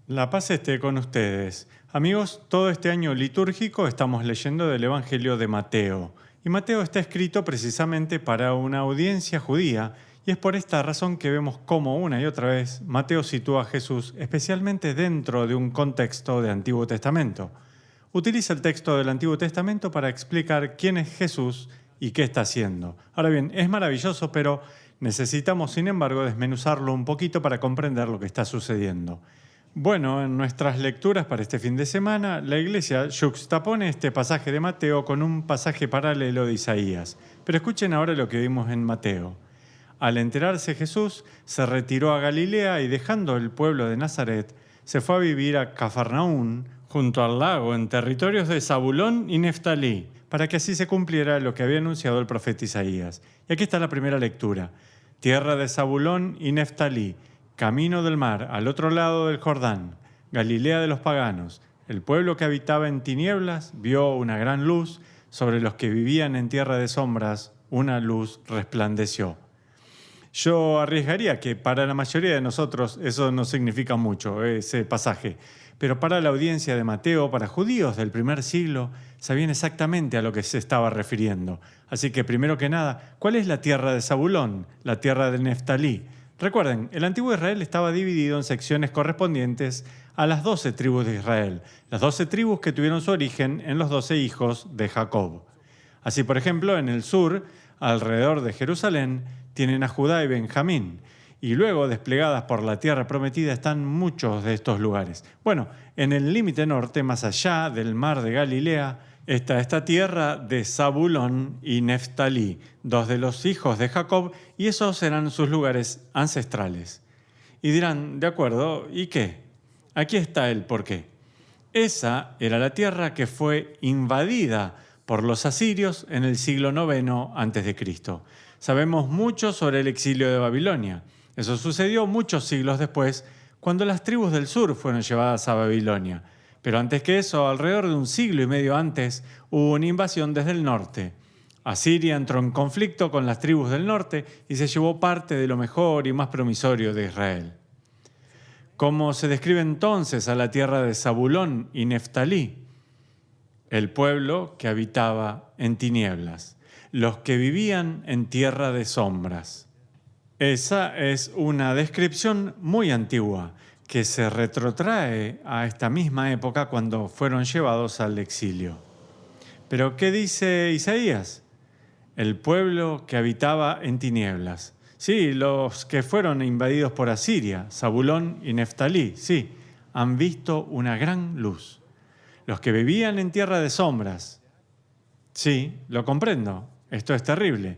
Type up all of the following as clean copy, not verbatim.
La paz esté con ustedes. Amigos, todo este año litúrgico estamos leyendo del Evangelio de Mateo. Y Mateo está escrito precisamente para una audiencia judía, y es por esta razón que vemos cómo una y otra vez Mateo sitúa a Jesús especialmente dentro de un contexto de Antiguo Testamento. Utiliza el texto del Antiguo Testamento para explicar quién es Jesús y qué está haciendo. Ahora bien, es maravilloso, pero necesitamos, sin embargo, desmenuzarlo un poquito para comprender lo que está sucediendo. Bueno, en nuestras lecturas para este fin de semana, la Iglesia juxtapone este pasaje de Mateo con un pasaje paralelo de Isaías. Pero escuchen ahora lo que vimos en Mateo. Al enterarse Jesús, se retiró a Galilea y dejando el pueblo de Nazaret, se fue a vivir a Cafarnaún, junto al lago, en territorios de Zabulón y Neftalí, para que así se cumpliera lo que había anunciado el profeta Isaías. Y aquí está la primera lectura. Tierra de Zabulón y Neftalí, camino del mar, al otro lado del Jordán, Galilea de los paganos. El pueblo que habitaba en tinieblas vio una gran luz, sobre los que vivían en tierra de sombras, una luz resplandeció. Yo arriesgaría que para la mayoría de nosotros eso no significa mucho, ese pasaje. Pero para la audiencia de Mateo, para judíos del primer siglo, sabían exactamente a lo que se estaba refiriendo. Así que, primero que nada, ¿cuál es la tierra de Zabulón, la tierra de Neftalí? Recuerden, el antiguo Israel estaba dividido en secciones correspondientes a las 12 tribus de Israel, las 12 tribus que tuvieron su origen en los 12 hijos de Jacob. Así, por ejemplo, en el sur, alrededor de Jerusalén, tienen a Judá y Benjamín, y luego, desplegadas por la tierra prometida, están muchos de estos lugares. Bueno, en el límite norte, más allá del mar de Galilea, está esta tierra de Zabulón y Neftalí, dos de los hijos de Jacob, y esos eran sus lugares ancestrales. Y dirán, de acuerdo, ¿y qué? Aquí está el porqué. Esa era la tierra que fue invadida por los asirios en el siglo IX a.C. Sabemos mucho sobre el exilio de Babilonia. Eso sucedió muchos siglos después, cuando las tribus del sur fueron llevadas a Babilonia. Pero antes que eso, alrededor de un siglo y medio antes, hubo una invasión desde el norte. Asiria entró en conflicto con las tribus del norte y se llevó parte de lo mejor y más promisorio de Israel. ¿Cómo se describe entonces a la tierra de Zabulón y Neftalí? El pueblo que habitaba en tinieblas, los que vivían en tierra de sombras. Esa es una descripción muy antigua, que se retrotrae a esta misma época cuando fueron llevados al exilio. ¿Pero qué dice Isaías? El pueblo que habitaba en tinieblas. Sí, los que fueron invadidos por Asiria, Zabulón y Neftalí, sí, han visto una gran luz. Los que vivían en tierra de sombras. Sí, lo comprendo, esto es terrible.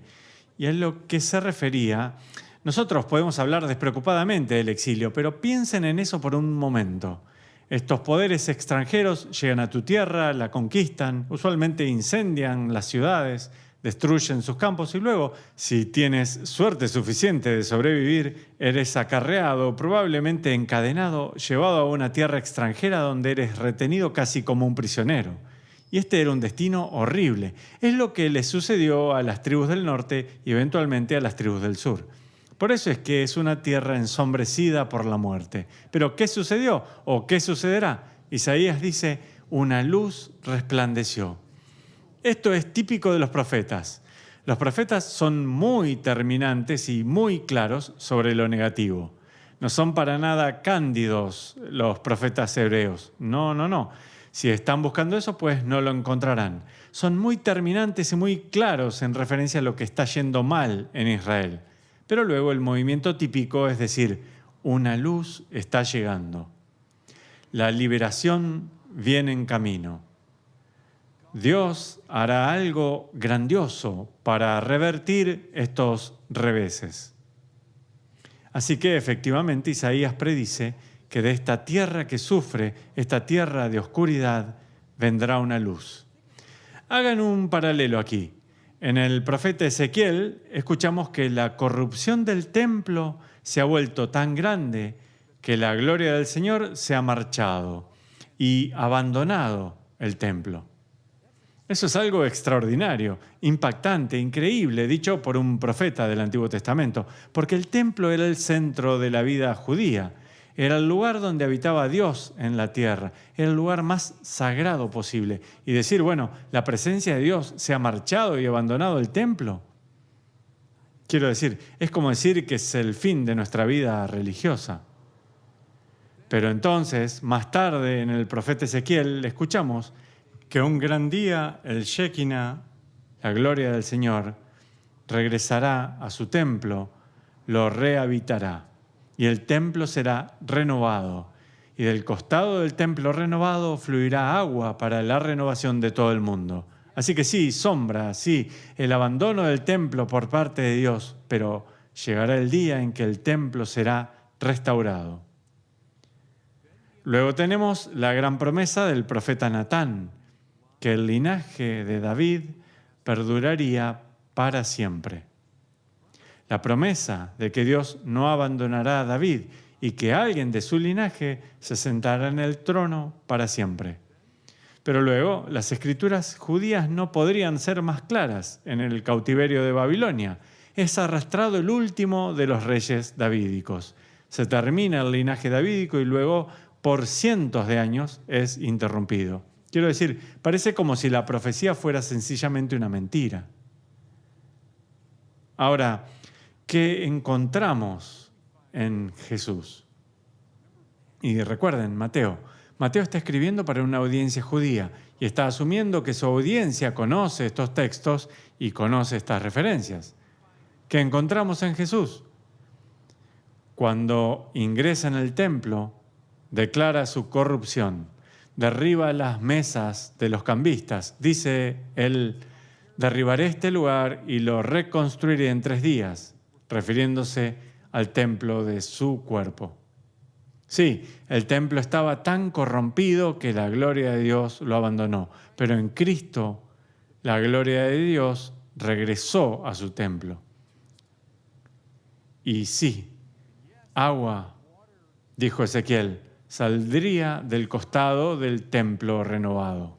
Y a lo que se refería, nosotros podemos hablar despreocupadamente del exilio, pero piensen en eso por un momento. Estos poderes extranjeros llegan a tu tierra, la conquistan, usualmente incendian las ciudades, destruyen sus campos y luego, si tienes suerte suficiente de sobrevivir, eres acarreado, probablemente encadenado, llevado a una tierra extranjera donde eres retenido casi como un prisionero. Y este era un destino horrible. Es lo que les sucedió a las tribus del norte y eventualmente a las tribus del sur. Por eso es que es una tierra ensombrecida por la muerte. ¿Pero qué sucedió o qué sucederá? Isaías dice, una luz resplandeció. Esto es típico de los profetas. Los profetas son muy terminantes y muy claros sobre lo negativo. No son para nada cándidos los profetas hebreos. No. Si están buscando eso, pues no lo encontrarán. Son muy terminantes y muy claros en referencia a lo que está yendo mal en Israel. Pero luego el movimiento típico es decir, una luz está llegando. La liberación viene en camino. Dios hará algo grandioso para revertir estos reveses. Así que efectivamente Isaías predice que de esta tierra que sufre, esta tierra de oscuridad, vendrá una luz. Hagan un paralelo aquí. En el profeta Ezequiel escuchamos que la corrupción del templo se ha vuelto tan grande que la gloria del Señor se ha marchado y abandonado el templo. Eso es algo extraordinario, impactante, increíble, dicho por un profeta del Antiguo Testamento, porque el templo era el centro de la vida judía. Era el lugar donde habitaba Dios en la tierra. Era el lugar más sagrado posible. Y decir, bueno, la presencia de Dios se ha marchado y abandonado el templo. Quiero decir, es como decir que es el fin de nuestra vida religiosa. Pero entonces, más tarde, en el profeta Ezequiel, escuchamos que un gran día el Shekinah, la gloria del Señor, regresará a su templo, lo rehabitará, y el templo será renovado. Y del costado del templo renovado fluirá agua para la renovación de todo el mundo. Así que sí, sombra, sí, el abandono del templo por parte de Dios, pero llegará el día en que el templo será restaurado. Luego tenemos la gran promesa del profeta Natán, que el linaje de David perduraría para siempre. La promesa de que Dios no abandonará a David y que alguien de su linaje se sentará en el trono para siempre. Pero luego las escrituras judías no podrían ser más claras en el cautiverio de Babilonia. Es arrastrado el último de los reyes davídicos. Se termina el linaje davídico y luego por cientos de años es interrumpido. Quiero decir, parece como si la profecía fuera sencillamente una mentira. Ahora, ¿qué encontramos en Jesús? Y recuerden, Mateo está escribiendo para una audiencia judía y está asumiendo que su audiencia conoce estos textos y conoce estas referencias. ¿Qué encontramos en Jesús? Cuando ingresa en el templo, declara su corrupción, derriba las mesas de los cambistas. Dice él, derribaré este lugar y lo reconstruiré en 3 días, refiriéndose al templo de su cuerpo. Sí, el templo estaba tan corrompido que la gloria de Dios lo abandonó, pero en Cristo la gloria de Dios regresó a su templo. Y sí, agua, dijo Ezequiel, saldría del costado del templo renovado.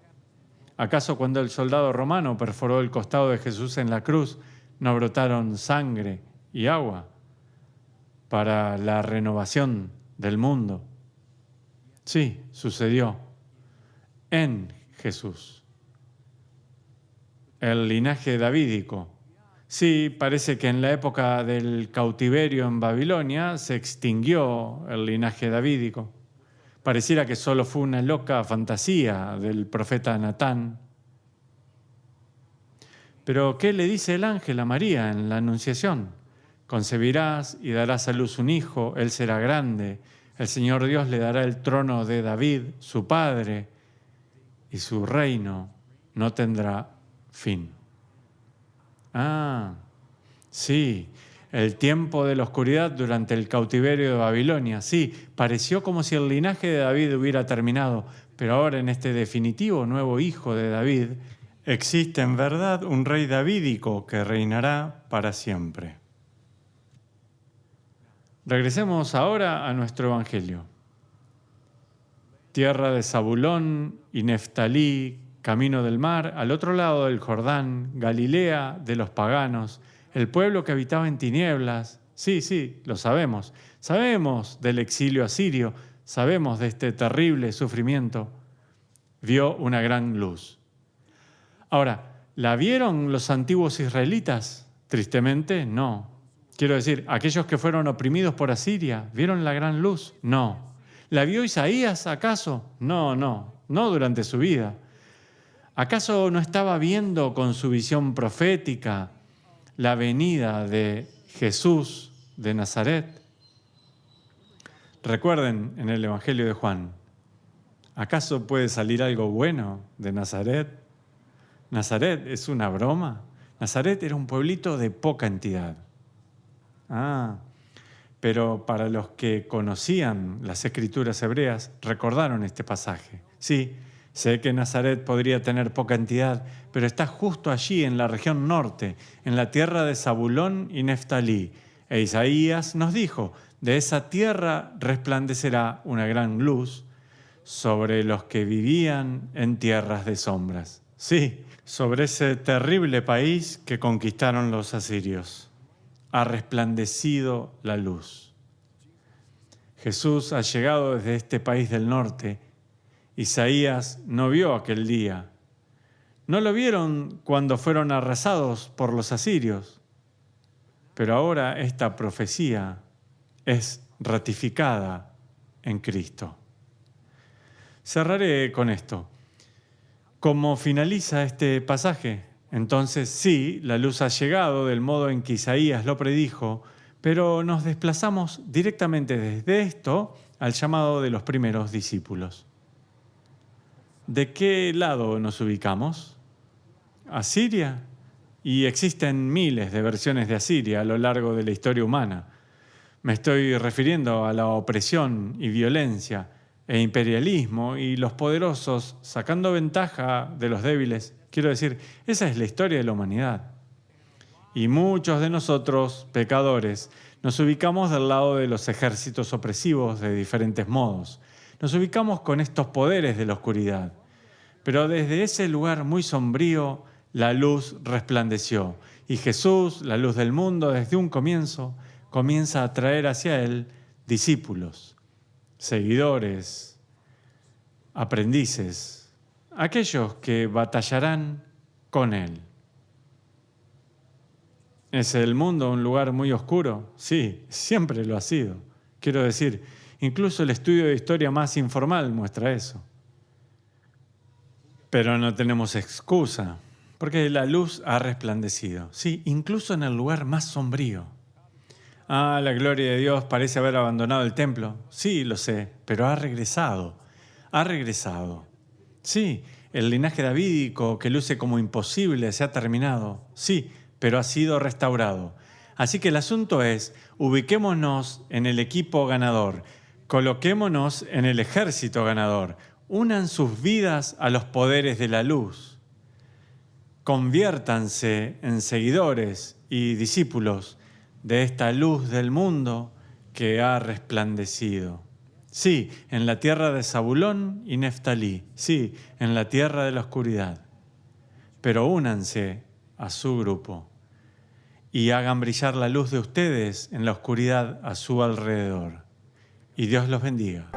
¿Acaso cuando el soldado romano perforó el costado de Jesús en la cruz, no brotaron sangre y agua para la renovación del mundo? Sí, sucedió en Jesús. El linaje davídico. Sí, parece que en la época del cautiverio en Babilonia se extinguió el linaje davídico. Pareciera que solo fue una loca fantasía del profeta Natán. Pero ¿qué le dice el ángel a María en la Anunciación? Concebirás y darás a luz un hijo, él será grande, el Señor Dios le dará el trono de David, su padre, y su reino no tendrá fin. Sí, el tiempo de la oscuridad durante el cautiverio de Babilonia. Sí, pareció como si el linaje de David hubiera terminado, pero ahora en este definitivo nuevo hijo de David, existe en verdad un rey davídico que reinará para siempre. Regresemos ahora a nuestro Evangelio. Tierra de Zabulón y Neftalí, camino del mar, al otro lado del Jordán, Galilea de los paganos, el pueblo que habitaba en tinieblas. Sí, lo sabemos. Sabemos del exilio asirio, sabemos de este terrible sufrimiento. Vio una gran luz. Ahora, ¿la vieron los antiguos israelitas? Tristemente, no. Quiero decir, ¿aquellos que fueron oprimidos por Asiria vieron la gran luz? No. ¿La vio Isaías acaso? No durante su vida. ¿Acaso no estaba viendo con su visión profética la venida de Jesús de Nazaret? Recuerden en el Evangelio de Juan, ¿acaso puede salir algo bueno de Nazaret? ¿Nazaret es una broma? Nazaret era un pueblito de poca entidad. Pero para los que conocían las escrituras hebreas, recordaron este pasaje. Sí, sé que Nazaret podría tener poca entidad, pero está justo allí en la región norte, en la tierra de Zabulón y Neftalí. E Isaías nos dijo, de esa tierra resplandecerá una gran luz sobre los que vivían en tierras de sombras. Sí, sobre ese terrible país que conquistaron los asirios. Ha resplandecido la luz. Jesús ha llegado desde este país del norte. Isaías no vio aquel día. No lo vieron cuando fueron arrasados por los asirios. Pero ahora esta profecía es ratificada en Cristo. Cerraré con esto. ¿Cómo finaliza este pasaje? Entonces sí, la luz ha llegado del modo en que Isaías lo predijo, pero nos desplazamos directamente desde esto al llamado de los primeros discípulos. ¿De qué lado nos ubicamos? ¿Asiria? Y existen miles de versiones de Asiria a lo largo de la historia humana. Me estoy refiriendo a la opresión y violencia e imperialismo y los poderosos sacando ventaja de los débiles. Quiero decir, esa es la historia de la humanidad. Y muchos de nosotros, pecadores, nos ubicamos del lado de los ejércitos opresivos de diferentes modos. Nos ubicamos con estos poderes de la oscuridad. Pero desde ese lugar muy sombrío, la luz resplandeció. Y Jesús, la luz del mundo, desde un comienzo, comienza a traer hacia Él discípulos, seguidores, aprendices, aquellos que batallarán con Él. ¿Es el mundo un lugar muy oscuro? Sí, siempre lo ha sido. Quiero decir, incluso el estudio de historia más informal muestra eso. Pero no tenemos excusa, porque la luz ha resplandecido. Sí, incluso en el lugar más sombrío. La gloria de Dios parece haber abandonado el templo. Sí, lo sé, pero ha regresado. Ha regresado. Sí, el linaje davídico que luce como imposible se ha terminado. Sí, pero ha sido restaurado. Así que el asunto es, ubiquémonos en el equipo ganador, coloquémonos en el ejército ganador, unan sus vidas a los poderes de la luz, conviértanse en seguidores y discípulos de esta luz del mundo que ha resplandecido. Sí, en la tierra de Zabulón y Neftalí, sí, en la tierra de la oscuridad, pero únanse a su grupo y hagan brillar la luz de ustedes en la oscuridad a su alrededor. Y Dios los bendiga.